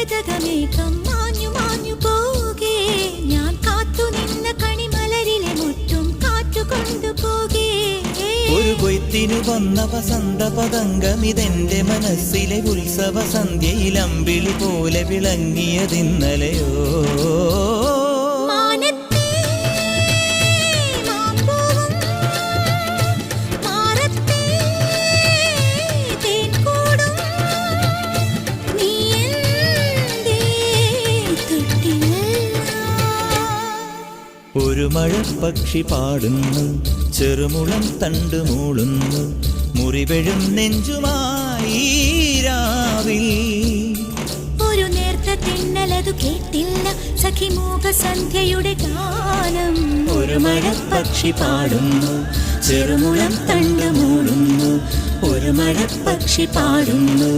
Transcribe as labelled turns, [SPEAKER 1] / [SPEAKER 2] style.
[SPEAKER 1] മരതകമേഘം മാഞ്ഞു മാഞ്ഞു പോകേ ഞാൻ കാത്തു നിന്ന കണിമലരിലെ മുറ്റും കാറ്റുകൊണ്ടുപോകേ
[SPEAKER 2] ഒരു കൊയ്ത്തിനു വന്ന വസന്ത പതംഗമിതെന്റെ മനസ്സിലെ ഉത്സവ സന്ധ്യയിൽ അമ്പിളി പോലെ വിളങ്ങിയതിന്നലെയോ ഒരു മഴപ്പക്ഷി പാടുന്നു ചെറുമുളം തണ്ടു മൂളുന്നു മുറിവെഴും നെഞ്ചുമായി രാവിൽ
[SPEAKER 1] ഒരു നേർത്ത തിന്നലതു കേട്ടില്ല സഖിമൂക സന്ധ്യയുടെ ഗാനം
[SPEAKER 2] ഒരു മഴപ്പക്ഷി പാടുന്നു ചെറുമുളം തണ്ടു മൂളുന്നു ഒരു മഴപ്പക്ഷി പാടുന്നു